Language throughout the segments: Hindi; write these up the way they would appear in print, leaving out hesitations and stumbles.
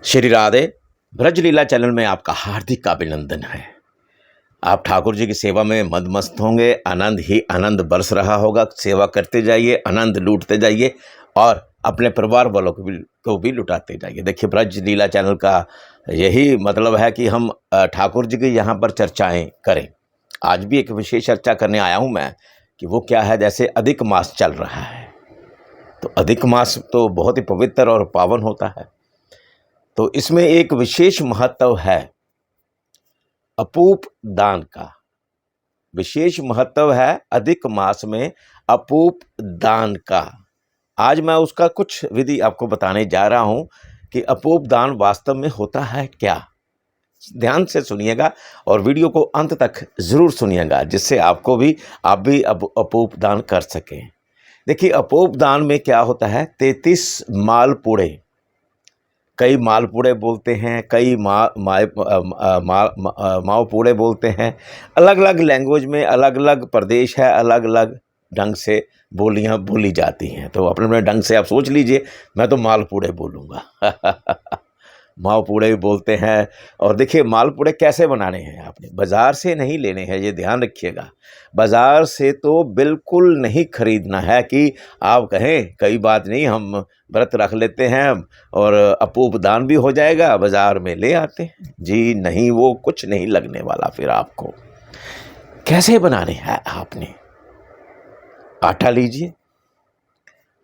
श्री राधे। ब्रजलीला चैनल में आपका हार्दिक अभिनंदन है। आप ठाकुर जी की सेवा में मदमस्त होंगे, आनंद ही आनंद बरस रहा होगा। सेवा करते जाइए, आनंद लूटते जाइए और अपने परिवार वालों को भी लुटाते जाइए। देखिए, ब्रजलीला चैनल का यही मतलब है कि हम ठाकुर जी की यहाँ पर चर्चाएं करें। आज भी एक विशेष चर्चा करने आया हूँ मैं कि वो क्या है। जैसे अधिक मास चल रहा है, तो अधिक मास तो बहुत ही पवित्र और पावन होता है। तो इसमें एक विशेष महत्व है अपूप दान का। विशेष महत्व है अधिक मास में अपूप दान का। आज मैं उसका कुछ विधि आपको बताने जा रहा हूं कि अपूप दान वास्तव में होता है क्या। ध्यान से सुनिएगा और वीडियो को अंत तक जरूर सुनिएगा, जिससे आप भी अपूप दान कर सकें। देखिए, अपूप दान में क्या होता है, 33 मालपूड़े, कई मालपूड़े बोलते हैं, कई मावपूड़े बोलते हैं। अलग अलग लैंग्वेज में अलग अलग प्रदेश है, अलग अलग ढंग से बोलियां बोली जाती हैं। तो अपने अपने ढंग से आप सोच लीजिए, मैं तो मालपूड़े बोलूँगा। मावपूड़े भी बोलते हैं। और देखिए, मालपूड़े कैसे बनाने हैं, आपने बाज़ार से नहीं लेने हैं, ये ध्यान रखिएगा। बाज़ार से तो बिल्कुल नहीं खरीदना है कि आप कहें कई बात नहीं, हम व्रत रख लेते हैं और अपूप दान भी हो जाएगा, बाज़ार में ले आते हैं। जी नहीं, वो कुछ नहीं लगने वाला। फिर आपको कैसे बनाने हैं, आपने आटा लीजिए,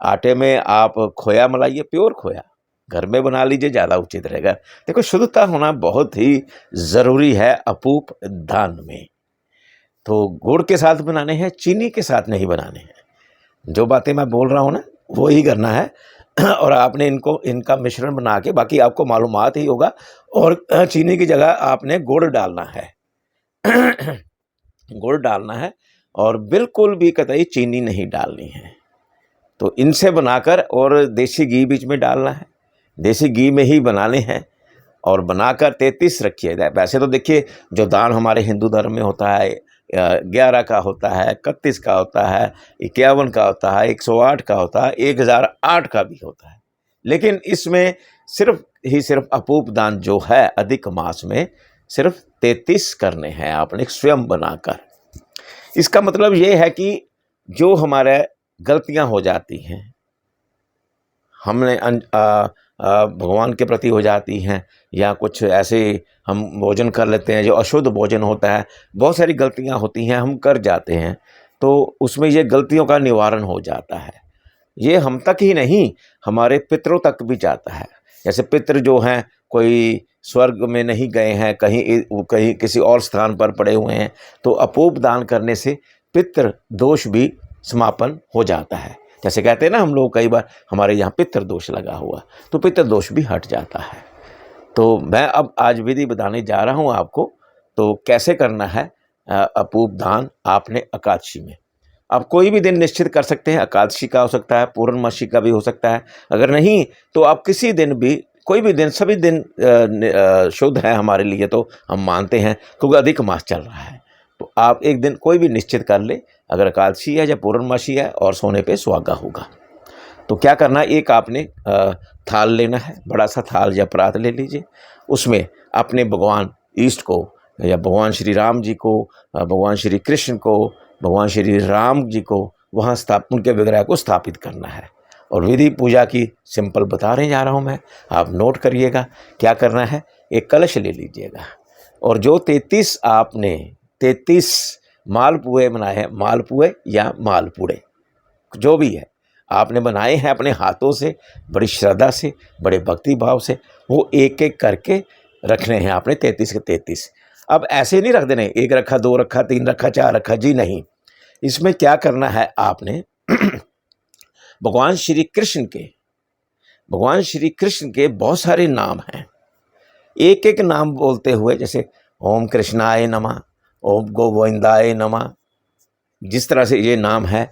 आटे में आप खोया मिलाइए, प्योर खोया घर में बना लीजिए, ज़्यादा उचित रहेगा। देखो, शुद्धता होना बहुत ही ज़रूरी है अपूप दान में। तो गुड़ के साथ बनाने हैं, चीनी के साथ नहीं बनाने हैं। जो बातें मैं बोल रहा हूँ ना, वो ही करना है। और आपने इनका मिश्रण बना के, बाकी आपको मालूमात ही होगा। और चीनी की जगह आपने गुड़ डालना है। गुड़ डालना है और बिल्कुल भी कतई चीनी नहीं डालनी है। तो इनसे बनाकर, और देसी घी बीच में डालना है, देसी घी में ही बनाने हैं। और बनाकर 33 रखिए। वैसे तो देखिए, जो दान हमारे हिंदू धर्म में होता है 11 का होता है, 31 का होता है, 51 का होता है, 108 का होता है, 1008 का भी होता है। लेकिन इसमें सिर्फ अपूप दान जो है अधिक मास में, सिर्फ 33 करने हैं आपने स्वयं बनाकर। इसका मतलब ये है कि जो हमारे गलतियां हो जाती हैं, हमने भगवान के प्रति हो जाती हैं, या कुछ ऐसे हम भोजन कर लेते हैं जो अशुद्ध भोजन होता है, बहुत सारी गलतियां होती हैं, हम कर जाते हैं। तो उसमें ये गलतियों का निवारण हो जाता है। ये हम तक ही नहीं, हमारे पितरों तक भी जाता है। जैसे पितृ जो हैं, कोई स्वर्ग में नहीं गए हैं, कहीं किसी और स्थान पर पड़े हुए हैं, तो अपूप दान करने से पितृ दोष भी समापन हो जाता है। जैसे कहते हैं ना हम लोग, कई बार हमारे यहाँ पितृ दोष लगा हुआ, तो पितृ दोष भी हट जाता है। तो मैं अब आज विधि बताने जा रहा हूँ आपको। तो कैसे करना है अपूप दान आपने एकादशी में। आप कोई भी दिन निश्चित कर सकते हैं, एकादशी का हो सकता है, पूर्णमासी का भी हो सकता है। अगर नहीं तो आप किसी दिन भी, कोई भी दिन, सभी दिन शुद्ध है हमारे लिए, तो हम मानते हैं, क्योंकि अधिक मास चल रहा है। तो आप एक दिन कोई भी निश्चित कर ले, अगर एकादशी है या पूर्णमासी है, और सोने पे सुहागा होगा। तो क्या करना है, एक आपने थाल लेना है, बड़ा सा थाल या परात ले लीजिए। उसमें अपने भगवान ईष्ट को, या भगवान श्री राम जी को, भगवान श्री कृष्ण को, भगवान श्री राम जी को वहाँ उनके विग्रह को स्थापित करना है। और विधि पूजा की सिंपल बता रहे जा रहा हूँ मैं, आप नोट करिएगा। क्या करना है, एक कलश ले लीजिएगा, और जो 33 मालपुए बनाए हैं, मालपुए या मालपूड़े जो भी है, आपने बनाए हैं अपने हाथों से, बड़ी श्रद्धा से, बड़े भक्ति भाव से, वो एक एक करके रखने हैं आपने 33 के 33। अब ऐसे नहीं रख देने, 1 रखा, 2 रखा, 3 रखा, 4 रखा, जी नहीं। इसमें क्या करना है आपने, भगवान श्री कृष्ण के बहुत सारे नाम हैं। एक एक नाम बोलते हुए, जैसे ओम कृष्णाय नमः, ओम गोविंदाय नमः, जिस तरह से ये नाम है,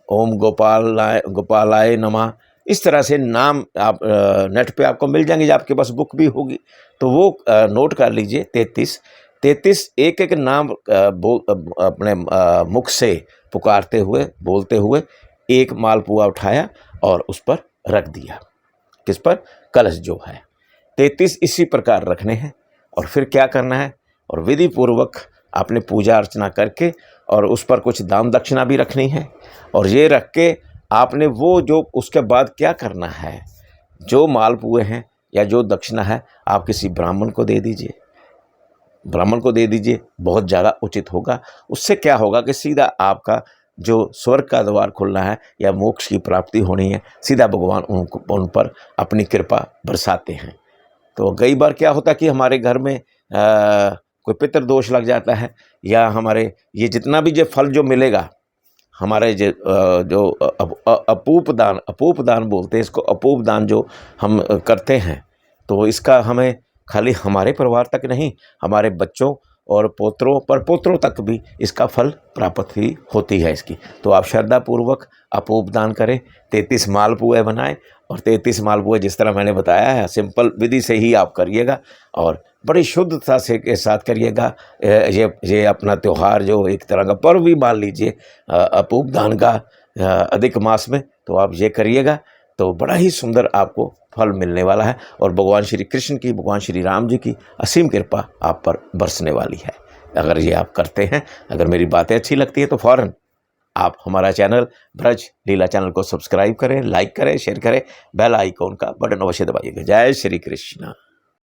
ओम गोपालाय नमः, इस तरह से नाम आप नेट पे आपको मिल जाएंगे, जब आपके पास बुक भी होगी तो वो नोट कर लीजिए। 33 एक एक नाम अपने मुख से पुकारते हुए, बोलते हुए, एक मालपुआ उठाया और उस पर रख दिया। किस पर, कलश जो है। 33 इसी प्रकार रखने हैं। और फिर क्या करना है, और विधि पूर्वक आपने पूजा अर्चना करके और उस पर कुछ दान दक्षिणा भी रखनी है। और ये रख के आपने वो जो उसके बाद क्या करना है, जो मालपुए हैं या जो दक्षिणा है आप किसी ब्राह्मण को दे दीजिए, ब्राह्मण को दे दीजिए, बहुत ज़्यादा उचित होगा। उससे क्या होगा कि सीधा आपका जो स्वर्ग का द्वार खुलना है या मोक्ष की प्राप्ति होनी है, सीधा भगवान उन पर अपनी कृपा बरसाते हैं। तो कई बार क्या होता है कि हमारे घर में कोई पितृ दोष लग जाता है, या हमारे ये जितना भी जो फल जो मिलेगा, हमारे जो अपूप दान बोलते हैं इसको, अपूप दान जो हम करते हैं, तो इसका हमें खाली हमारे परिवार तक नहीं, हमारे बच्चों और पोत्रों पर पोत्रों तक भी इसका फल प्राप्त ही होती है इसकी। तो आप श्रद्धापूर्वक अपूप दान करें, 33 मालपुए बनाएं, और 33 मालपुए जिस तरह मैंने बताया है सिंपल विधि से ही आप करिएगा और बड़ी शुद्धता से के साथ करिएगा। ये अपना त्यौहार जो एक तरह का पर्व भी मान लीजिए अपूप दान का अधिक मास में, तो आप ये करिएगा तो बड़ा ही सुंदर आपको फल मिलने वाला है। और भगवान श्री कृष्ण की, भगवान श्री राम जी की असीम कृपा आप पर बरसने वाली है अगर ये आप करते हैं। अगर मेरी बातें अच्छी लगती है तो फ़ौरन आप हमारा चैनल ब्रज लीला चैनल को सब्सक्राइब करें, लाइक करें, शेयर करें, बेल आइकॉन का बटन अवश्य दबाइएगा। जय श्री कृष्ण।